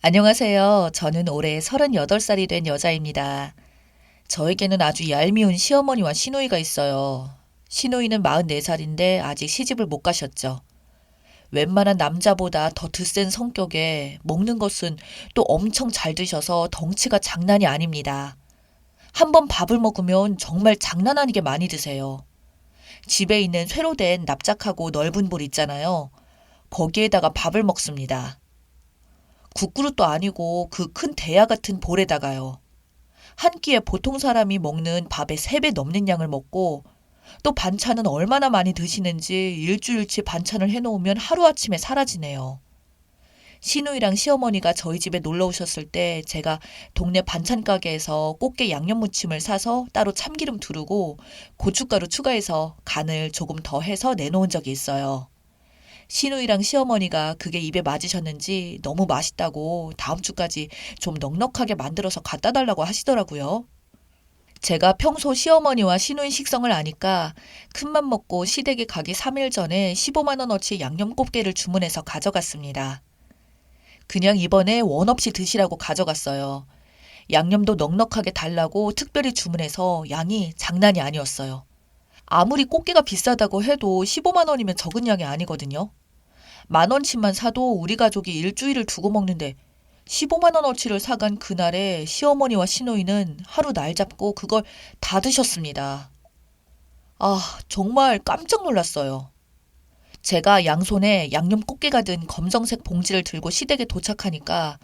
안녕하세요. 저는 올해 38살이 된 여자입니다. 저에게는 아주 얄미운 시어머니와 시누이가 있어요. 시누이는 44살인데 아직 시집을 못 가셨죠. 웬만한 남자보다 더 드센 성격에 먹는 것은 또 엄청 잘 드셔서 덩치가 장난이 아닙니다. 한번 밥을 먹으면 정말 장난 아니게 많이 드세요. 집에 있는 쇠로 된 납작하고 넓은 볼 있잖아요. 거기에다가 밥을 먹습니다. 국그릇도 아니고 그 큰 대야 같은 볼에다가요. 한 끼에 보통 사람이 먹는 밥의 3배 넘는 양을 먹고 또 반찬은 얼마나 많이 드시는지 일주일치 반찬을 해놓으면 하루아침에 사라지네요. 시누이랑 시어머니가 저희 집에 놀러 오셨을 때 제가 동네 반찬 가게에서 꽃게 양념무침을 사서 따로 참기름 두르고 고춧가루 추가해서 간을 조금 더 해서 내놓은 적이 있어요. 시누이랑 시어머니가 그게 입에 맞으셨는지 너무 맛있다고 다음 주까지 좀 넉넉하게 만들어서 갖다 달라고 하시더라고요. 제가 평소 시어머니와 시누이 식성을 아니까 큰맘 먹고 시댁에 가기 3일 전에 15만 원어치 양념꽃게를 주문해서 가져갔습니다. 그냥 이번에 원 없이 드시라고 가져갔어요. 양념도 넉넉하게 달라고 특별히 주문해서 양이 장난이 아니었어요. 아무리 꽃게가 비싸다고 해도 15만 원이면 적은 양이 아니거든요. 만 원치만 사도 우리 가족이 일주일을 두고 먹는데 15만 원어치를 사간 그날에 시어머니와 시누이는 하루 날 잡고 그걸 다 드셨습니다. 아, 정말 깜짝 놀랐어요. 제가 양손에 양념 꽃게가 든 검정색 봉지를 들고 시댁에 도착하니까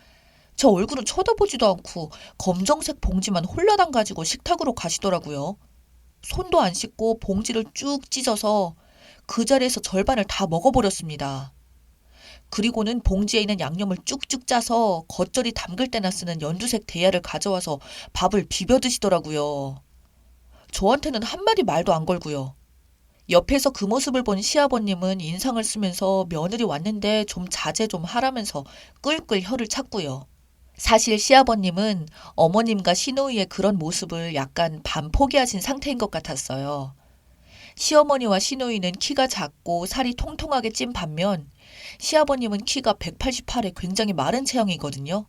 저 얼굴은 쳐다보지도 않고 검정색 봉지만 홀라당 가지고 식탁으로 가시더라고요. 손도 안 씻고 봉지를 쭉 찢어서 그 자리에서 절반을 다 먹어버렸습니다. 그리고는 봉지에 있는 양념을 쭉쭉 짜서 겉절이 담글 때나 쓰는 연두색 대야를 가져와서 밥을 비벼 드시더라고요. 저한테는 한마디 말도 안 걸고요. 옆에서 그 모습을 본 시아버님은 인상을 쓰면서 며느리 왔는데 좀 자제 좀 하라면서 끌끌 혀를 찼고요. 사실 시아버님은 어머님과 시누이의 그런 모습을 약간 반포기하신 상태인 것 같았어요. 시어머니와 시누이는 키가 작고 살이 통통하게 찐 반면 시아버님은 키가 188에 굉장히 마른 체형이거든요.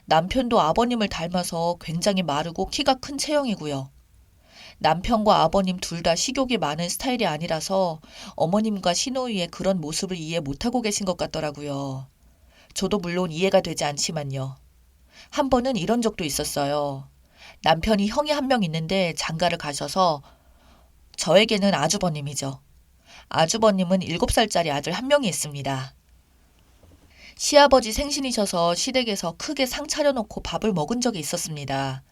남편도 아버님을 닮아서 굉장히 마르고 키가 큰 체형이고요. 남편과 아버님 둘 다 식욕이 많은 스타일이 아니라서 어머님과 시누이의 그런 모습을 이해 못하고 계신 것 같더라고요. 저도 물론 이해가 되지 않지만요. 한 번은 이런 적도 있었어요. 남편이 형이 한 명 있는데 장가를 가셔서 저에게는 아주버님이죠. 아주버님은 7살짜리 아들 한 명이 있습니다. 시아버지 생신이셔서 시댁에서 크게 상 차려놓고 밥을 먹은 적이 있었습니다.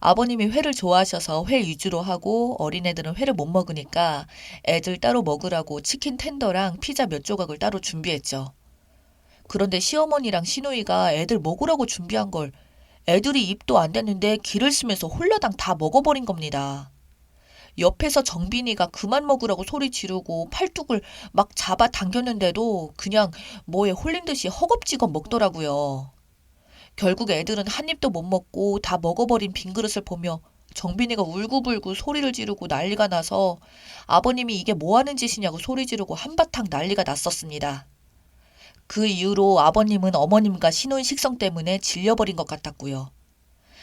아버님이 회를 좋아하셔서 회 위주로 하고 어린애들은 회를 못 먹으니까 애들 따로 먹으라고 치킨 텐더랑 피자 몇 조각을 따로 준비했죠. 그런데 시어머니랑 시누이가 애들 먹으라고 준비한 걸 애들이 입도 안 댔는데 기를 쓰면서 홀라당 다 먹어버린 겁니다. 옆에서 정빈이가 그만 먹으라고 소리 지르고 팔뚝을 막 잡아 당겼는데도 그냥 뭐에 홀린 듯이 허겁지겁 먹더라고요. 결국 애들은 한 입도 못 먹고 다 먹어버린 빈 그릇을 보며 정빈이가 울고불고 소리를 지르고 난리가 나서 아버님이 이게 뭐 하는 짓이냐고 소리 지르고 한바탕 난리가 났었습니다. 그 이후로 아버님은 어머님과 시누이 식성 때문에 질려버린 것 같았고요.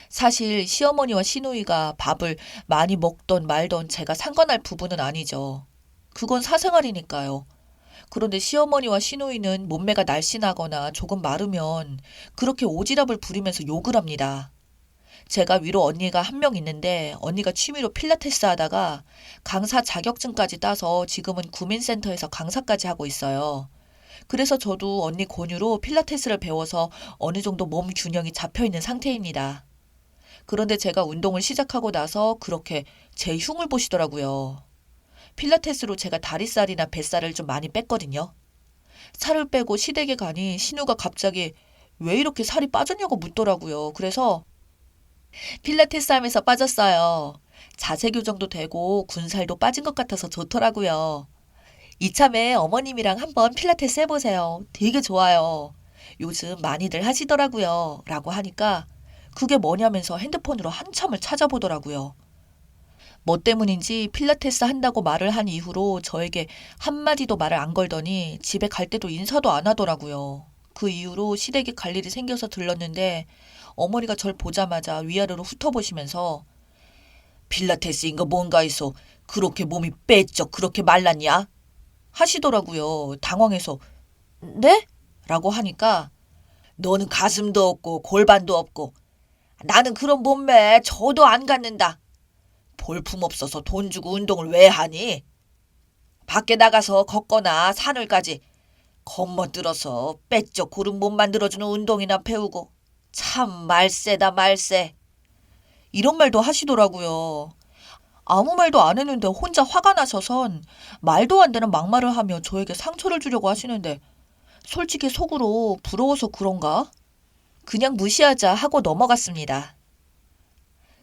사실 시어머니와 시누이가 밥을 많이 먹던 말던 제가 상관할 부분은 아니죠. 그건 사생활이니까요. 그런데 시어머니와 시누이는 몸매가 날씬하거나 조금 마르면 그렇게 오지랖을 부리면서 욕을 합니다. 제가 위로 언니가 한 명 있는데 언니가 취미로 필라테스 하다가 강사 자격증까지 따서 지금은 구민센터에서 강사까지 하고 있어요. 그래서 저도 언니 권유로 필라테스를 배워서 어느 정도 몸 균형이 잡혀 있는 상태입니다. 그런데 제가 운동을 시작하고 나서 그렇게 제 흉을 보시더라고요. 필라테스로 제가 다리살이나 뱃살을 좀 많이 뺐거든요. 살을 빼고 시댁에 가니 신우가 갑자기 왜 이렇게 살이 빠졌냐고 묻더라고요. 그래서 필라테스 하면서 빠졌어요. 자세 교정도 되고 군살도 빠진 것 같아서 좋더라고요. 이참에 어머님이랑 한번 필라테스 해보세요. 되게 좋아요. 요즘 많이들 하시더라고요. 라고 하니까 그게 뭐냐면서 핸드폰으로 한참을 찾아보더라고요. 뭐 때문인지 필라테스 한다고 말을 한 이후로 저에게 한마디도 말을 안 걸더니 집에 갈 때도 인사도 안 하더라고요. 그 이후로 시댁에 갈 일이 생겨서 들렀는데 어머니가 절 보자마자 위아래로 훑어보시면서 필라테스인 거 뭔가 있어. 그렇게 몸이 빼쩍 그렇게 말랐냐? 하시더라고요. 당황해서 네? 라고 하니까 너는 가슴도 없고 골반도 없고 나는 그런 몸매 저도 안 갖는다. 볼품없어서 돈 주고 운동을 왜 하니? 밖에 나가서 걷거나 산을까지 겁먹들어서 빼쩍 고른 몸 만들어주는 운동이나 배우고 참 말세다 말세. 이런 말도 하시더라고요. 아무 말도 안 했는데 혼자 화가 나셔선 말도 안 되는 막말을 하며 저에게 상처를 주려고 하시는데 솔직히 속으로 부러워서 그런가? 그냥 무시하자 하고 넘어갔습니다.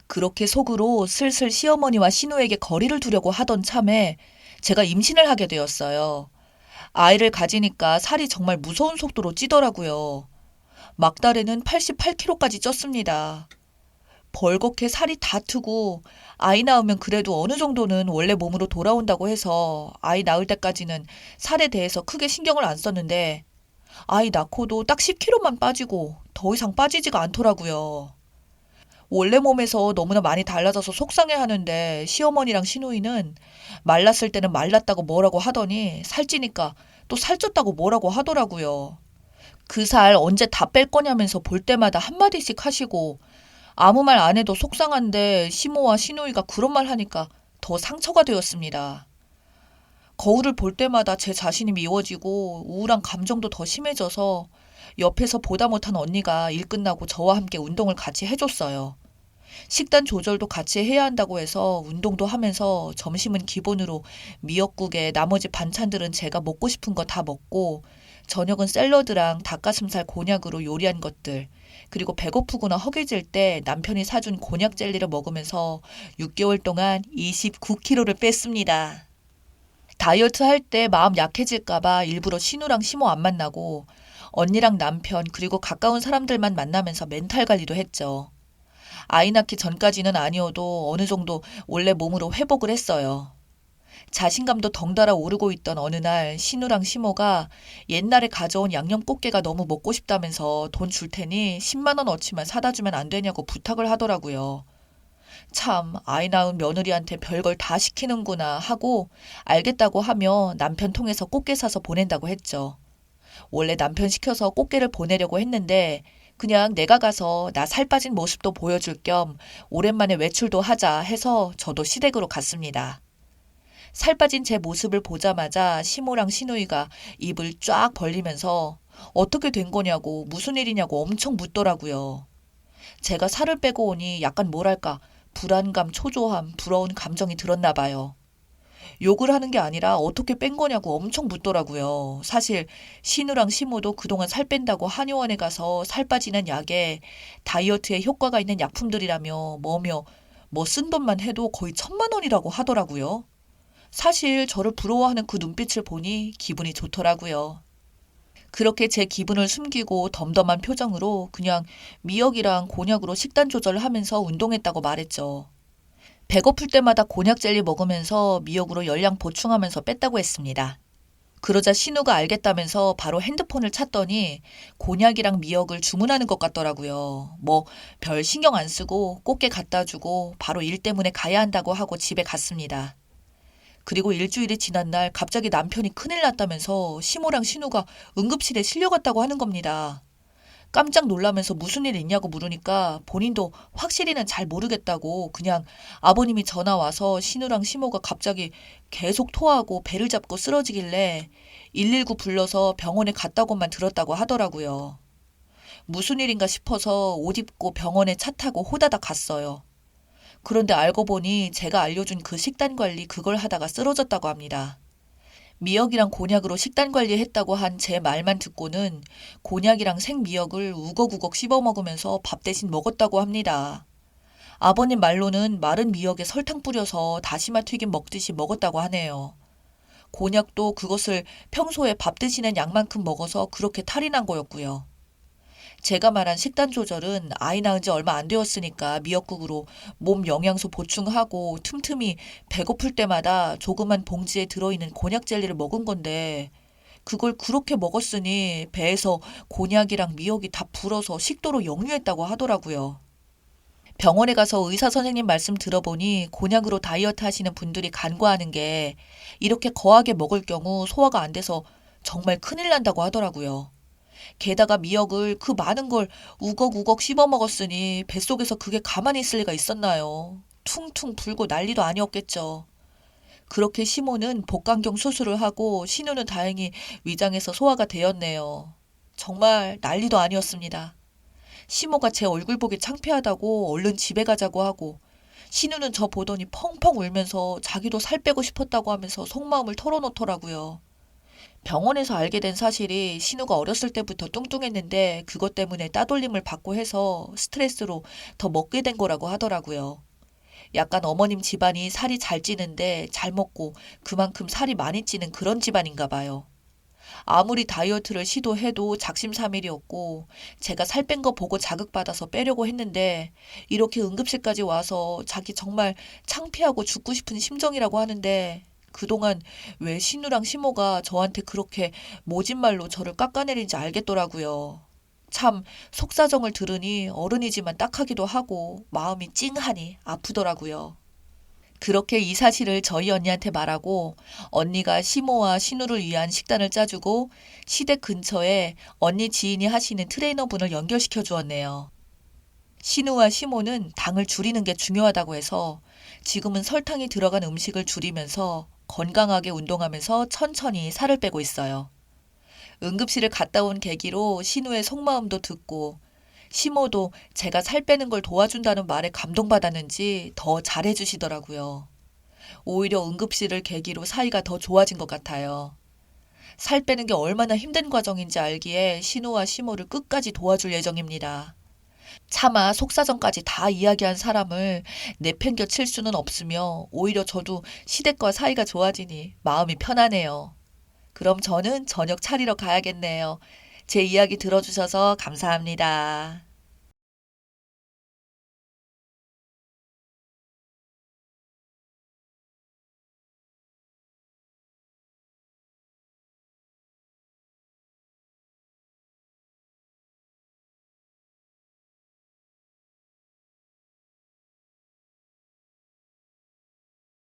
그렇게 속으로 슬슬 시어머니와 신우에게 거리를 두려고 하던 참에 제가 임신을 하게 되었어요. 아이를 가지니까 살이 정말 무서운 속도로 찌더라고요. 막달에는 88kg까지 쪘습니다. 벌겋게 살이 다 트고 아이 낳으면 그래도 어느 정도는 원래 몸으로 돌아온다고 해서 아이 낳을 때까지는 살에 대해서 크게 신경을 안 썼는데 아이 낳고도 딱 10kg만 빠지고 더 이상 빠지지가 않더라고요. 원래 몸에서 너무나 많이 달라져서 속상해하는데 시어머니랑 시누이는 말랐을 때는 말랐다고 뭐라고 하더니 살찌니까 또 살쪘다고 뭐라고 하더라고요. 그 살 언제 다 뺄 거냐면서 볼 때마다 한마디씩 하시고 아무 말 안 해도 속상한데 시모와 시누이가 그런 말 하니까 더 상처가 되었습니다. 거울을 볼 때마다 제 자신이 미워지고 우울한 감정도 더 심해져서 옆에서 보다 못한 언니가 일 끝나고 저와 함께 운동을 같이 해줬어요. 식단 조절도 같이 해야 한다고 해서 운동도 하면서 점심은 기본으로 미역국에 나머지 반찬들은 제가 먹고 싶은 거 다 먹고 저녁은 샐러드랑 닭가슴살 곤약으로 요리한 것들 그리고 배고프거나 허기질 때 남편이 사준 곤약 젤리를 먹으면서 6개월 동안 29kg를 뺐습니다. 다이어트 할 때 마음 약해질까봐 일부러 신우랑 시모 안 만나고 언니랑 남편 그리고 가까운 사람들만 만나면서 멘탈 관리도 했죠. 아이 낳기 전까지는 아니어도 어느 정도 원래 몸으로 회복을 했어요. 자신감도 덩달아 오르고 있던 어느 날 신우랑 시모가 옛날에 가져온 양념 꽃게가 너무 먹고 싶다면서 돈 줄 테니 10만 원 어치만 사다 주면 안 되냐고 부탁을 하더라고요. 참 아이 낳은 며느리한테 별걸 다 시키는구나 하고 알겠다고 하며 남편 통해서 꽃게 사서 보낸다고 했죠. 원래 남편 시켜서 꽃게를 보내려고 했는데 그냥 내가 가서 나 살 빠진 모습도 보여줄 겸 오랜만에 외출도 하자 해서 저도 시댁으로 갔습니다. 살 빠진 제 모습을 보자마자 시모랑 시누이가 입을 쫙 벌리면서 어떻게 된 거냐고 무슨 일이냐고 엄청 묻더라고요. 제가 살을 빼고 오니 약간 뭐랄까 불안감, 초조함, 부러운 감정이 들었나 봐요. 욕을 하는 게 아니라 어떻게 뺀 거냐고 엄청 묻더라고요. 사실 신우랑 시모도 그동안 살 뺀다고 한의원에 가서 살 빠지는 약에 다이어트에 효과가 있는 약품들이라며 뭐며 뭐 쓴 돈만 해도 거의 1,000만 원이라고 하더라고요. 사실 저를 부러워하는 그 눈빛을 보니 기분이 좋더라고요. 그렇게 제 기분을 숨기고 덤덤한 표정으로 그냥 미역이랑 곤약으로 식단 조절을 하면서 운동했다고 말했죠. 배고플 때마다 곤약 젤리 먹으면서 미역으로 열량 보충하면서 뺐다고 했습니다. 그러자 신우가 알겠다면서 바로 핸드폰을 찾더니 곤약이랑 미역을 주문하는 것 같더라고요. 뭐 별 신경 안 쓰고 꽃게 갖다 주고 바로 일 때문에 가야 한다고 하고 집에 갔습니다. 그리고 일주일이 지난 날 갑자기 남편이 큰일 났다면서 시모랑 신우가 응급실에 실려갔다고 하는 겁니다. 깜짝 놀라면서 무슨 일 있냐고 물으니까 본인도 확실히는 잘 모르겠다고 그냥 아버님이 전화 와서 신우랑 시모가 갑자기 계속 토하고 배를 잡고 쓰러지길래 119 불러서 병원에 갔다고만 들었다고 하더라고요. 무슨 일인가 싶어서 옷 입고 병원에 차 타고 호다닥 갔어요. 그런데 알고 보니 제가 알려준 그 식단 관리 그걸 하다가 쓰러졌다고 합니다. 미역이랑 곤약으로 식단 관리했다고 한 제 말만 듣고는 곤약이랑 생미역을 우걱우걱 씹어 먹으면서 밥 대신 먹었다고 합니다. 아버님 말로는 마른 미역에 설탕 뿌려서 다시마 튀김 먹듯이 먹었다고 하네요. 곤약도 그것을 평소에 밥 드시는 양만큼 먹어서 그렇게 탈이 난 거였고요. 제가 말한 식단 조절은 아이 낳은 지 얼마 안 되었으니까 미역국으로 몸 영양소 보충하고 틈틈이 배고플 때마다 조그만 봉지에 들어있는 곤약 젤리를 먹은 건데 그걸 그렇게 먹었으니 배에서 곤약이랑 미역이 다 불어서 식도로 역류했다고 하더라고요. 병원에 가서 의사 선생님 말씀 들어보니 곤약으로 다이어트 하시는 분들이 간과하는 게 이렇게 거하게 먹을 경우 소화가 안 돼서 정말 큰일 난다고 하더라고요. 게다가 미역을 그 많은 걸 우걱우걱 씹어 먹었으니 뱃속에서 그게 가만히 있을 리가 있었나요? 퉁퉁 불고 난리도 아니었겠죠. 그렇게 시모는 복강경 수술을 하고 신우는 다행히 위장에서 소화가 되었네요. 정말 난리도 아니었습니다. 시모가 제 얼굴 보기 창피하다고 얼른 집에 가자고 하고 신우는 저 보더니 펑펑 울면서 자기도 살 빼고 싶었다고 하면서 속마음을 털어놓더라고요. 병원에서 알게 된 사실이 신우가 어렸을 때부터 뚱뚱했는데 그것 때문에 따돌림을 받고 해서 스트레스로 더 먹게 된 거라고 하더라고요. 약간 어머님 집안이 살이 잘 찌는데 잘 먹고 그만큼 살이 많이 찌는 그런 집안인가 봐요. 아무리 다이어트를 시도해도 작심삼일이었고 제가 살 뺀 거 보고 자극받아서 빼려고 했는데 이렇게 응급실까지 와서 자기 정말 창피하고 죽고 싶은 심정이라고 하는데 그동안 왜 신우랑 시모가 저한테 그렇게 모진 말로 저를 깎아내린지 알겠더라고요. 참 속사정을 들으니 어른이지만 딱하기도 하고 마음이 찡하니 아프더라고요. 그렇게 이 사실을 저희 언니한테 말하고 언니가 시모와 신우를 위한 식단을 짜주고 시댁 근처에 언니 지인이 하시는 트레이너분을 연결시켜 주었네요. 신우와 시모는 당을 줄이는 게 중요하다고 해서 지금은 설탕이 들어간 음식을 줄이면서 건강하게 운동하면서 천천히 살을 빼고 있어요. 응급실을 갔다 온 계기로 신우의 속마음도 듣고 시모도 제가 살 빼는 걸 도와준다는 말에 감동받았는지 더 잘해주시더라고요. 오히려 응급실을 계기로 사이가 더 좋아진 것 같아요. 살 빼는 게 얼마나 힘든 과정인지 알기에 신우와 시모를 끝까지 도와줄 예정입니다. 차마 속사정까지 다 이야기한 사람을 내팽겨 칠 수는 없으며 오히려 저도 시댁과 사이가 좋아지니 마음이 편하네요. 그럼 저는 저녁 차리러 가야겠네요. 제 이야기 들어주셔서 감사합니다.